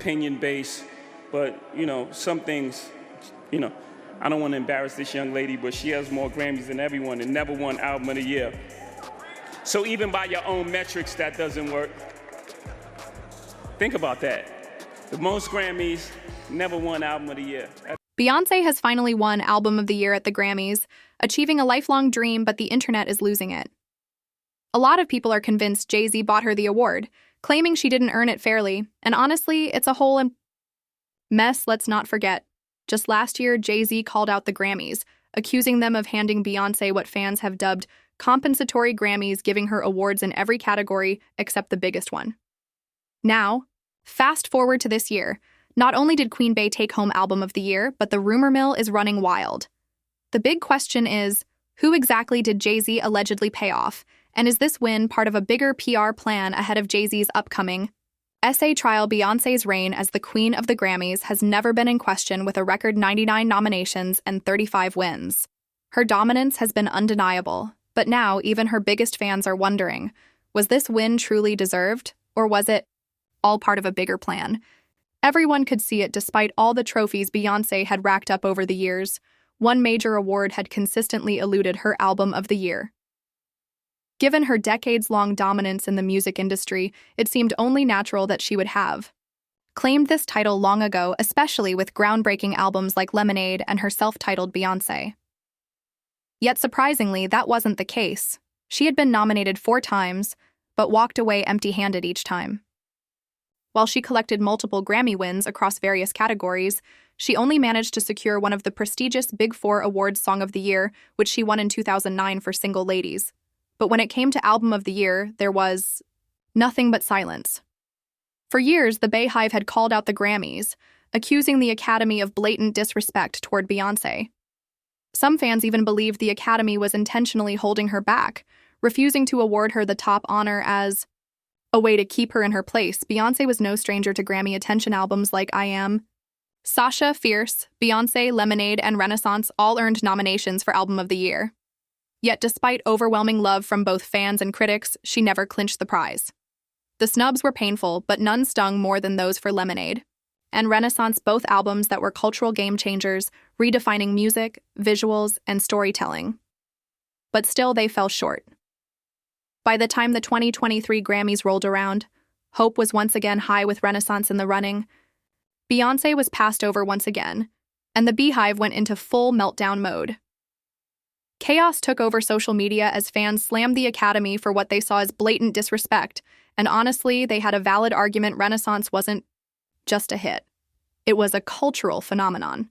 opinion-based, but, some things, I don't want to embarrass this young lady, but she has more Grammys than everyone and never won Album of the Year. So even by your own metrics, that doesn't work. Think about that. The most Grammys, never won Album of the Year. Beyonce has finally won Album of the Year at the Grammys, achieving a lifelong dream, but the internet is losing it. A lot of people are convinced JayZ bought her the award, claiming she didn't earn it fairly, and honestly, it's a whole mess. Let's not forget. Just last year, JayZ called out the Grammys, accusing them of handing Beyonce what fans have dubbed compensatory Grammys, giving her awards in every category except the biggest one. Now, fast forward to this year. Not only did Queen Bey take home Album of the Year, but the rumor mill is running wild. The big question is, who exactly did JayZ allegedly pay off? And is this win part of a bigger PR plan ahead of JayZ's upcoming essay trial? Beyonce's reign as the Queen of the Grammys has never been in question, with a record 99 nominations and 35 wins. Her dominance has been undeniable, but now even her biggest fans are wondering, was this win truly deserved, or was it all part of a bigger plan? Everyone could see it. Despite all the trophies Beyonce had racked up over the years, one major award had consistently eluded her: Album of the Year. Given her decades-long dominance in the music industry, it seemed only natural that she would have claimed this title long ago, especially with groundbreaking albums like Lemonade and her self-titled Beyonce. Yet surprisingly, that wasn't the case. She had been nominated 4 times, but walked away empty-handed each time. While she collected multiple Grammy wins across various categories, she only managed to secure one of the prestigious Big Four awards, Song of the Year, which she won in 2009 for Single Ladies. But when it came to Album of the Year, there was nothing but silence. For years, the Beyhive had called out the Grammys, accusing the Academy of blatant disrespect toward Beyonce. Some fans even believed the Academy was intentionally holding her back, refusing to award her the top honor as a way to keep her in her place. Beyonce was no stranger to Grammy attention. Albums like I Am, Sasha, Fierce, Beyonce, Lemonade, and Renaissance all earned nominations for Album of the Year. Yet despite overwhelming love from both fans and critics, she never clinched the prize. The snubs were painful, but none stung more than those for Lemonade and Renaissance, both albums that were cultural game changers, redefining music, visuals, and storytelling. But still, they fell short. By the time the 2023 Grammys rolled around, hope was once again high with Renaissance in the running. Beyonce was passed over once again, and the Beyhive went into full meltdown mode. Chaos took over social media as fans slammed the Academy for what they saw as blatant disrespect, and honestly, they had a valid argument. Renaissance wasn't just a hit. It was a cultural phenomenon.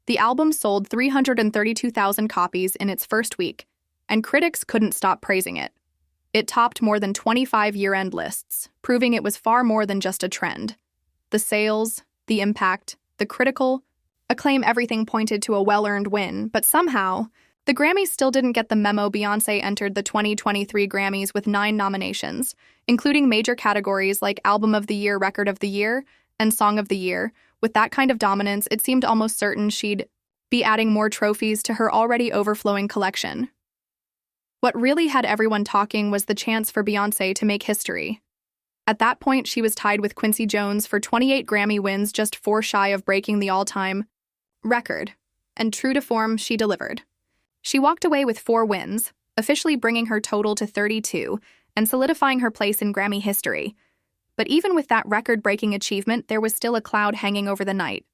The album sold 332,000 copies in its first week, and critics couldn't stop praising it. It topped more than 25 year-end lists, proving it was far more than just a trend. The sales, the impact, the critical acclaim, everything pointed to a well-earned win, but somehow, the Grammys still didn't get the memo. Beyonce entered the 2023 Grammys with 9 nominations, including major categories like Album of the Year, Record of the Year, and Song of the Year. With that kind of dominance, it seemed almost certain she'd be adding more trophies to her already overflowing collection. What really had everyone talking was the chance for Beyonce to make history. At that point, she was tied with Quincy Jones for 28 Grammy wins, just 4 shy of breaking the all-time record. And true to form, she delivered. She walked away with 4 wins, officially bringing her total to 32 and solidifying her place in Grammy history. But even with that record-breaking achievement, there was still a cloud hanging over the night.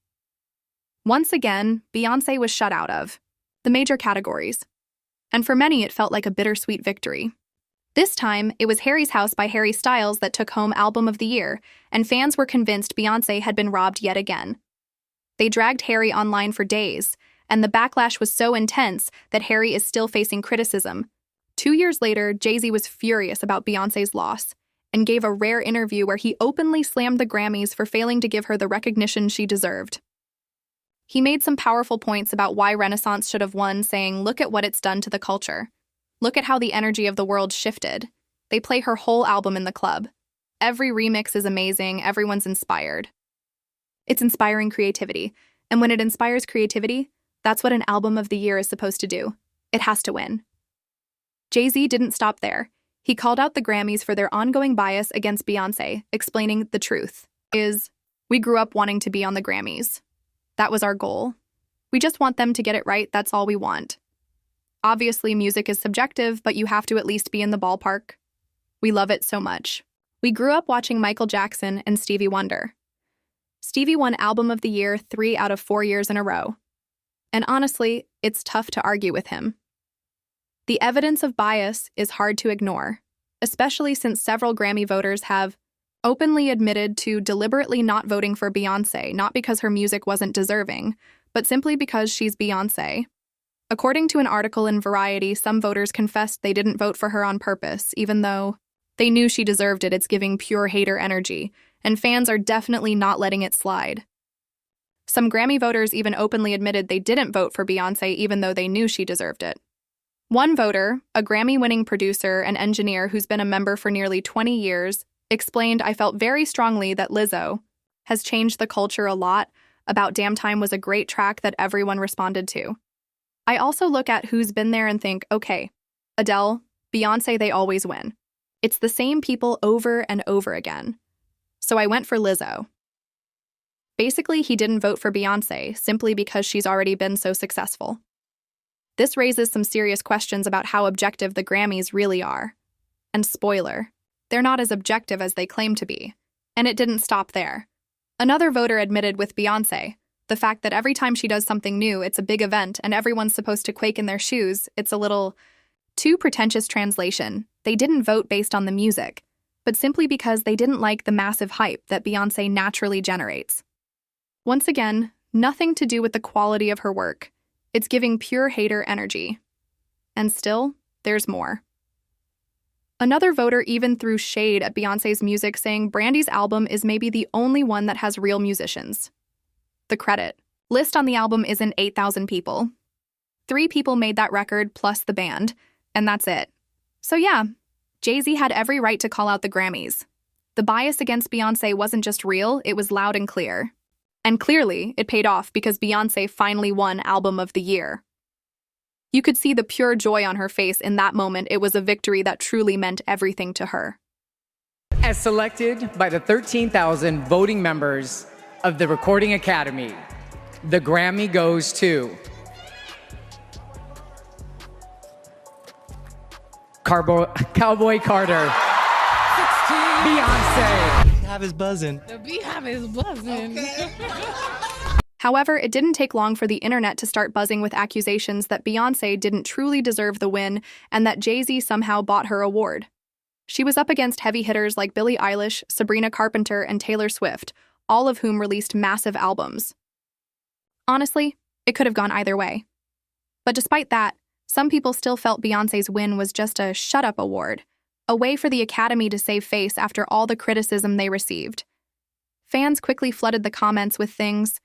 Once again, Beyonce was shut out of the major categories. And for many, it felt like a bittersweet victory. This time, it was Harry's House by Harry Styles that took home Album of the Year, and fans were convinced Beyonce had been robbed yet again. They dragged Harry online for days, and the backlash was so intense that Harry is still facing criticism. 2 years later, JayZ was furious about Beyonce's loss and gave a rare interview where he openly slammed the Grammys for failing to give her the recognition she deserved. He made some powerful points about why Renaissance should have won, saying, "Look at what it's done to the culture. Look at how the energy of the world shifted. They play her whole album in the club. Every remix is amazing, everyone's inspired." It's inspiring creativity, and when it inspires creativity, that's what an Album of the Year is supposed to do. It has to win. JayZ didn't stop there. He called out the Grammys for their ongoing bias against Beyonce, explaining the truth is We grew up wanting to be on the Grammys. That was our goal. We just want them to get it right, that's all we want. Obviously, music is subjective, but you have to at least be in the ballpark. We love it so much. We grew up watching Michael Jackson and Stevie Wonder. Stevie won Album of the Year 3 out of 4 years in a row. And honestly, it's tough to argue with him. The evidence of bias is hard to ignore, especially since several Grammy voters have openly admitted to deliberately not voting for Beyoncé, not because her music wasn't deserving, but simply because she's Beyoncé. According to an article in Variety, some voters confessed they didn't vote for her on purpose, even though they knew she deserved it. It's giving pure hater energy, and fans are definitely not letting it slide. Some Grammy voters even openly admitted they didn't vote for Beyoncé even though they knew she deserved it. One voter, a Grammy-winning producer and engineer who's been a member for nearly 20 years, explained, "I felt very strongly that Lizzo has changed the culture a lot. About Damn Time was a great track that everyone responded to. I also look at who's been there and think, okay, Adele, Beyoncé, they always win. It's the same people over and over again. So I went for Lizzo." Basically, he didn't vote for Beyoncé simply because she's already been so successful. This raises some serious questions about how objective the Grammys really are. And spoiler, they're not as objective as they claim to be. And it didn't stop there. Another voter admitted with Beyoncé, the fact that every time she does something new, it's a big event and everyone's supposed to quake in their shoes, it's a little too pretentious. Translation. They didn't vote based on the music, but simply because they didn't like the massive hype that Beyoncé naturally generates. Once again, nothing to do with the quality of her work. It's giving pure hater energy. And still, there's more. Another voter even threw shade at Beyoncé's music, saying Brandy's album is maybe the only one that has real musicians. The credit list on the album isn't 8,000 people. 3 people made that record plus the band, and that's it. So yeah, JayZ had every right to call out the Grammys. The bias against Beyoncé wasn't just real, it was loud and clear. And clearly, it paid off because Beyoncé finally won Album of the Year. You could see the pure joy on her face in that moment. It was a victory that truly meant everything to her. As selected by the 13,000 voting members of the Recording Academy, the Grammy goes to Cowboy Carter, 16. Beyonce. Beehive is buzzing. The beehive is buzzing. Okay. However, it didn't take long for the internet to start buzzing with accusations that Beyoncé didn't truly deserve the win and that JayZ somehow bought her award. She was up against heavy hitters like Billie Eilish, Sabrina Carpenter, and Taylor Swift, all of whom released massive albums. Honestly, it could have gone either way. But despite that, some people still felt Beyoncé's win was just a shut-up award, a way for the Academy to save face after all the criticism they received. Fans quickly flooded the comments with things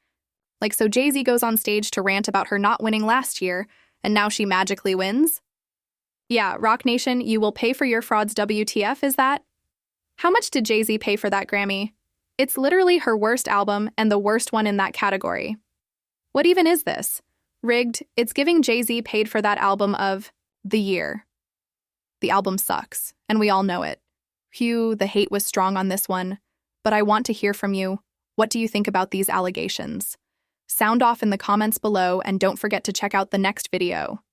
like, so JayZ goes on stage to rant about her not winning last year, and now she magically wins? Yeah, Rock Nation, you will pay for your frauds, WTF, is that? How much did JayZ pay for that Grammy? It's literally her worst album and the worst one in that category. What even is this? Rigged, it's giving JayZ paid for that album of the year. The album sucks, and we all know it. Phew, the hate was strong on this one. But I want to hear from you. What do you think about these allegations? Sound off in the comments below, and don't forget to check out the next video.